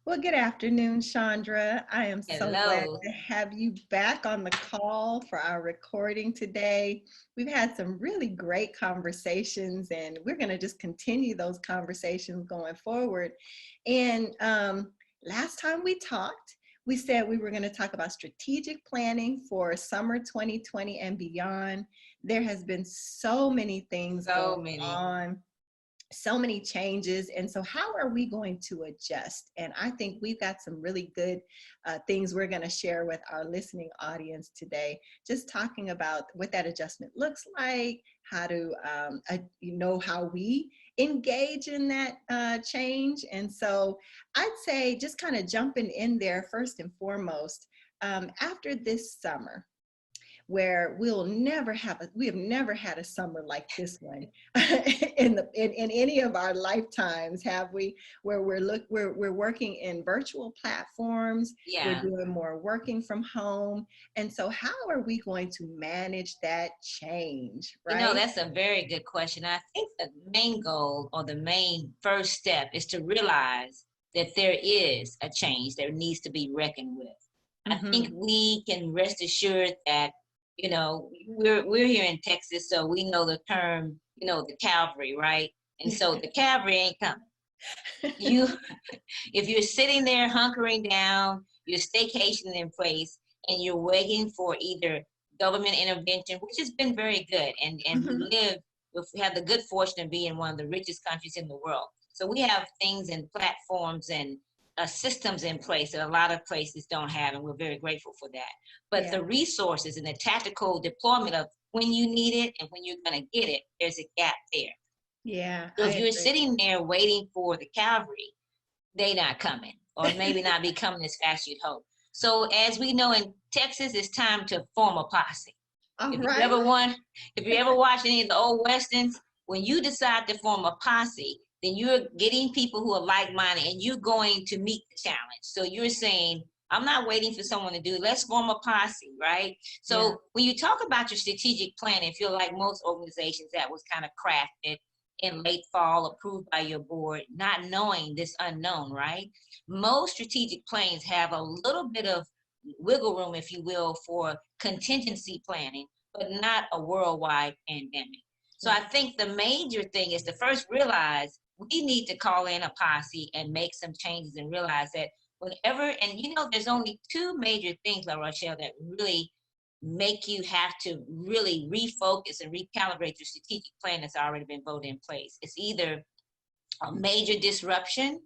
Well, good afternoon, Chandra. I am so glad Hello. to have you back on the call for our recording today. We've had some really great conversations, and we're going to just continue those conversations going forward. And last time we talked, we said we were going to talk about strategic planning for summer 2020 and beyond. There has been so many things So going many. on, so many changes. And so how are we going to adjust? And I think we've got some really good things we're going to share with our listening audience today, just talking about what that adjustment looks like, how to how we engage in that change. And so I'd say just kind of jumping in there first and foremost, after this summer, where we have never had a summer like this one in any of our lifetimes, have we, where we're working in virtual platforms, we're Yeah. doing more working from home. And so how are we going to manage that change, right? That's a very good question. I think the main goal or the main first step is to realize that there is a change that needs to be reckoned with. I think Hmm. we can rest assured that, we're here in Texas, so we know the term, the cavalry, right? And so the cavalry ain't coming. You If you're sitting there hunkering down, your staycation in place, and you're waiting for either government intervention, which has been very good, and Hmm. we have the good fortune of being one of the richest countries in the world. So we have things and platforms and systems in place that a lot of places don't have, and we're very grateful for that. But Yeah, the resources and the tactical deployment of when you need it and when you're going to get it, there's a gap there. yeah, So I if you're agree. sitting there waiting for the cavalry, they not coming, or maybe not be coming as fast as you'd hope. So as we know in Texas, it's time to form a posse. All If you right. ever want, if you ever watch any of the old westerns, when you decide to form a posse, then you're getting people who are like-minded and you're going to meet the challenge. So you're saying, I'm not waiting for someone to do it. Let's form a posse, right? Yeah. So when you talk about your strategic plan, if you're like most organizations that was kind of crafted in late fall, approved by your board, not knowing this unknown, right? Most strategic plans have a little bit of wiggle room, if you will, for contingency planning, but not a worldwide pandemic. So I Right. think the major thing is to first realize we need to call in a posse and make some changes and realize that whenever, and there's only two major things, La Rochelle, that really make you have to really refocus and recalibrate your strategic plan that's already been voted in place. It's either a major disruption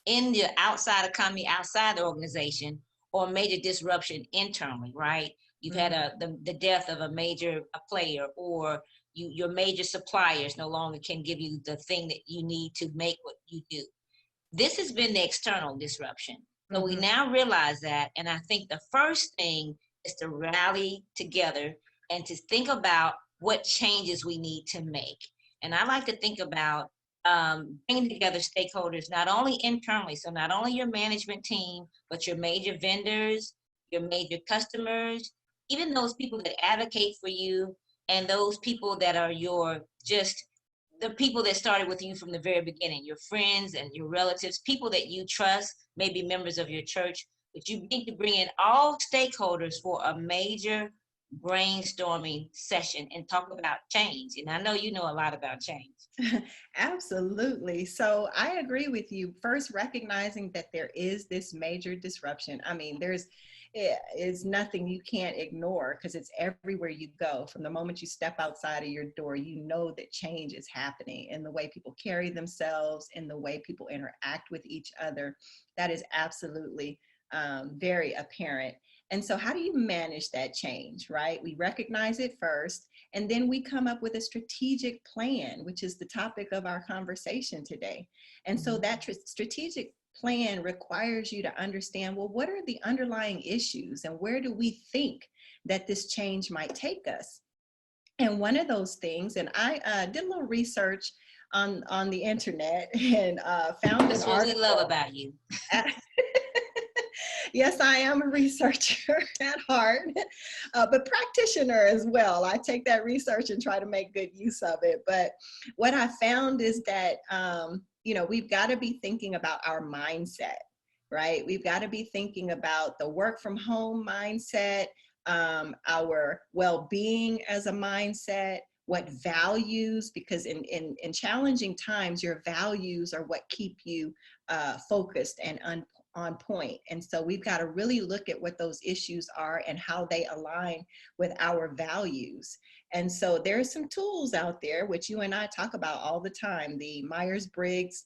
in the outside economy, outside the organization, or major disruption internally, right? You've had Hmm. the death of a major player, or your major suppliers no longer can give you the thing that you need to make what you do. This has been the external disruption. So we Hmm. now realize that, and I think the first thing is to rally together and to think about what changes we need to make. And I like to think about bringing together stakeholders, not only internally, so not only your management team, but your major vendors, your major customers, even those people that advocate for you, and those people that are your just the people that started with you from the very beginning, your friends and your relatives, people that you trust, maybe members of your church, but you need to bring in all stakeholders for a major brainstorming session and talk about change. And I know you know a lot about change. Absolutely. So I agree with you. First, recognizing that there is this major disruption. I mean, it is nothing you can't ignore because it's everywhere you go. From the moment you step outside of your door, you know that change is happening in the way people carry themselves, in the way people interact with each other. That is absolutely very apparent. And so, how do you manage that change, right? We recognize it first, and then we come up with a strategic plan, which is the topic of our conversation today. And so, Mhm. that strategic plan requires you to understand, well, what are the underlying issues and where do we think that this change might take us? And one of those things, and I did a little research on the internet and found an That's what we love article. about you. Yes, I am a researcher at heart, but practitioner as well. I take that research and try to make good use of it. But what I found is that, we've got to be thinking about our mindset. right? We've got to be thinking about the work from home mindset, our well-being as a mindset, what values, because in challenging times, your values are what keep you focused and on point. And so we've got to really look at what those issues are and how they align with our values. And so there's some tools out there, which you and I talk about all the time, the Myers-Briggs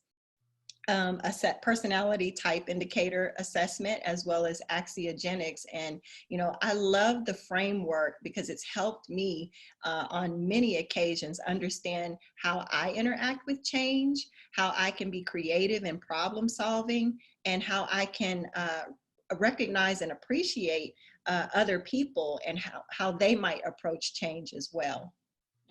a set personality type indicator assessment, as well as axiogenics. And, you know, I love the framework because it's helped me on many occasions understand how I interact with change, how I can be creative in problem solving, and how I can recognize and appreciate other people and how they might approach change as well.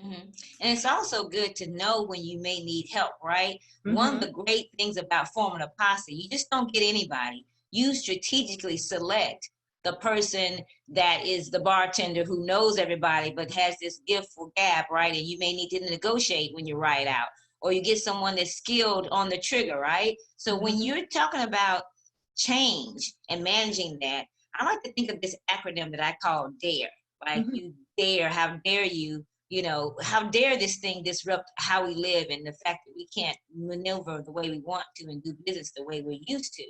Mm-hmm. And it's also good to know when you may need help, right? One of Mm-hmm. the great things about forming a posse, you just don't get anybody. You strategically select the person that is the bartender who knows everybody but has this gift for gab, right? And you may need to negotiate when you ride out, or you get someone that's skilled on the trigger, right? So when Mm-hmm. you're talking about change and managing that, I like to think of this acronym that I call DARE. Like, Mm-hmm. you dare, how dare you know, how dare this thing disrupt how we live and the fact that we can't maneuver the way we want to and do business the way we're used to.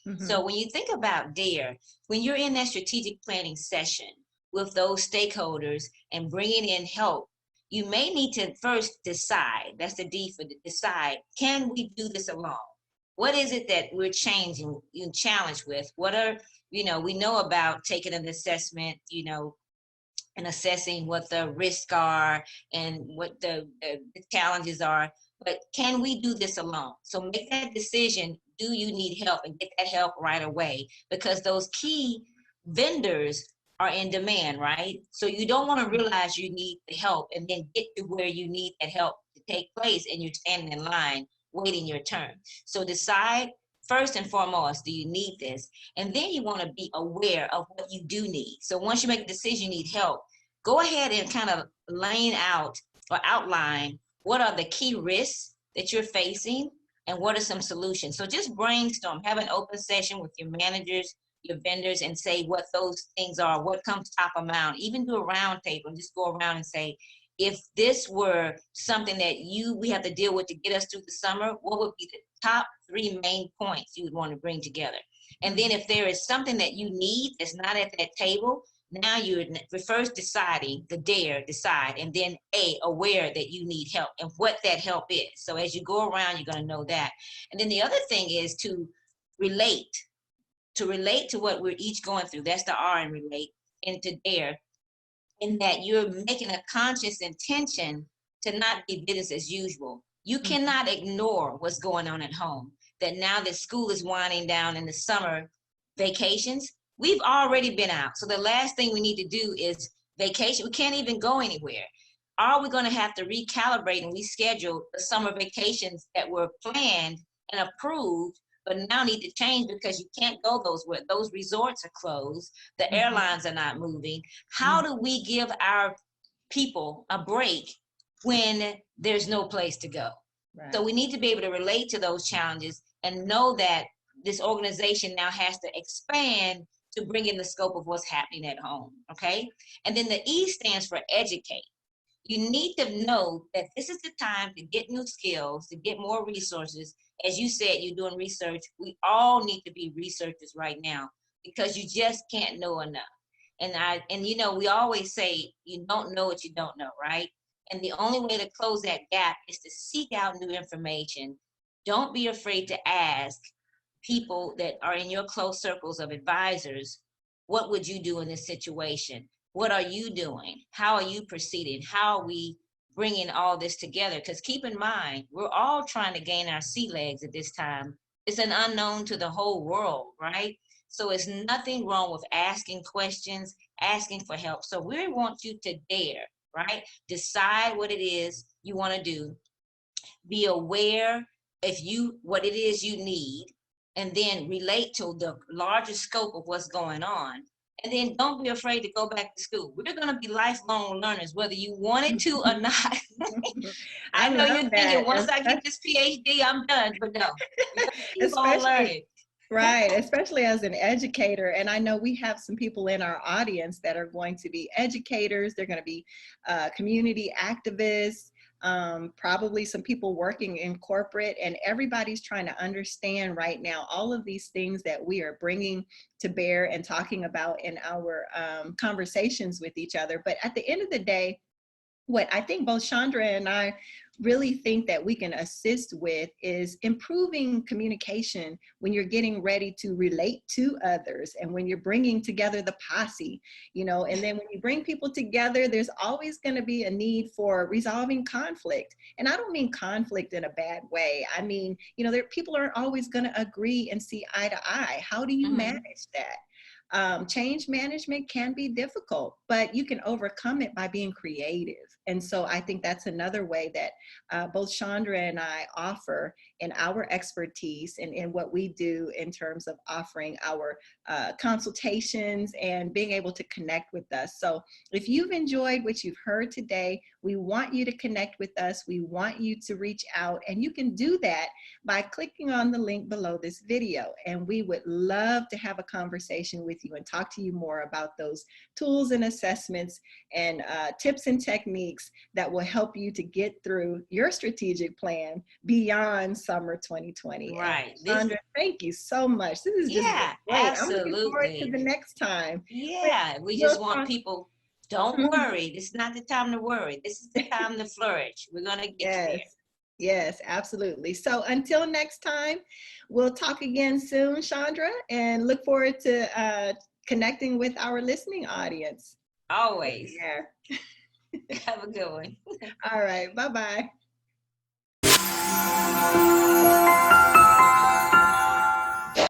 Mm-hmm. So when you think about dare, when you're in that strategic planning session with those stakeholders and bringing in help, you may need to first decide, that's the D for the decide, can we do this alone? What is it that we're changing, you challenge with? What are, you know, we know about taking an assessment, you know, and assessing what the risks are and what the challenges are. But can we do this alone? So make that decision. Do you need help? And get that help right away, because those key vendors are in demand, right? So you don't want to realize you need the help and then get to where you need that help to take place and you're standing in line waiting your turn. So decide first and foremost, do you need this? And then you want to be aware of what you do need. So once you make a decision, you need help, go ahead and kind of lane out or outline what are the key risks that you're facing and what are some solutions. So just brainstorm, have an open session with your managers, your vendors, and say what those things are, what comes top of mind. Even do a round table and just go around and say, if this were something that we have to deal with to get us through the summer, what would be the top 3 main points you would want to bring together? And then if there is something that you need that's not at that table, now you're first deciding the dare, decide, and then aware that you need help and what that help is. So as you go around, you're going to know that. And then the other thing is relate, to relate to what we're each going through. That's the R in relate, and to dare, in that you're making a conscious intention to not be business as usual. You Mm-hmm. cannot ignore what's going on at home. That now that school is winding down in the summer vacations, we've already been out. So the last thing we need to do is vacation. We can't even go anywhere. Are we going to have to recalibrate and reschedule the summer vacations that were planned and approved, but now need to change because you can't go those resorts are closed, the Mm-hmm. airlines are not moving. How Mm-hmm. do we give our people a break when there's no place to go? So Right. we need to be able to relate to those challenges and know that this organization now has to expand to bring in the scope of what's happening at home. Okay. And then the E stands for educate. You need to know that this is the time to get new skills, to get more resources. As you said, you're doing research. We all need to be researchers right now because you just can't know enough. And you know, we always say you don't know what you don't know, right? And the only way to close that gap is to seek out new information. Don't be afraid to ask people that are in your close circles of advisors, what would you do in this situation? What are you doing? How are you proceeding? How are we bringing all this together? Because keep in mind, we're all trying to gain our sea legs at this time. It's an unknown to the whole world, right? So it's nothing wrong with asking questions, asking for help. So we want you to dare, right? Decide what it is you want to do. Be aware if you what it is you need, and then relate to the larger scope of what's going on. And then don't be afraid to go back to school. We're going to be lifelong learners, whether you want it to or not. I I know love you're thinking, that, once I get this PhD, I'm done. But no, we're going to keep on especially learning. Right, especially as an educator. And I know we have some people in our audience that are going to be educators, they're going to be community activists, probably some people working in corporate, and everybody's trying to understand right now all of these things that we are bringing to bear and talking about in our conversations with each other. But at the end of the day, what I think both Chandra and I really think that we can assist with is improving communication when you're getting ready to relate to others and when you're bringing together the posse, you know, and then when you bring people together, there's always going to be a need for resolving conflict. And I don't mean conflict in a bad way. I mean, you know, people aren't always going to agree and see eye to eye. How do you Hmm. manage that? Change management can be difficult, but you can overcome it by being creative. And so I think that's another way that both Chandra and I offer in our expertise and in what we do in terms of offering our consultations and being able to connect with us. So if you've enjoyed what you've heard today, we want you to connect with us. We want you to reach out, and you can do that by clicking on the link below this video. And we would love to have a conversation with you and talk to you more about those tools and assessments and tips and techniques that will help you to get through your strategic plan beyond summer 2020. And Right. Chandra, thank you so much. This has just been Yeah, great. I'm looking forward to absolutely. the next time. Yeah, we We'll just want talk. people, don't Mhm. worry. This is not the time to worry. This is the time to flourish. We're going to get you Yes. there. Yes, absolutely. So until next time, we'll talk again soon, Chandra, and look forward to connecting with our listening audience. Always. Yeah. Have a good one. All right. Bye bye.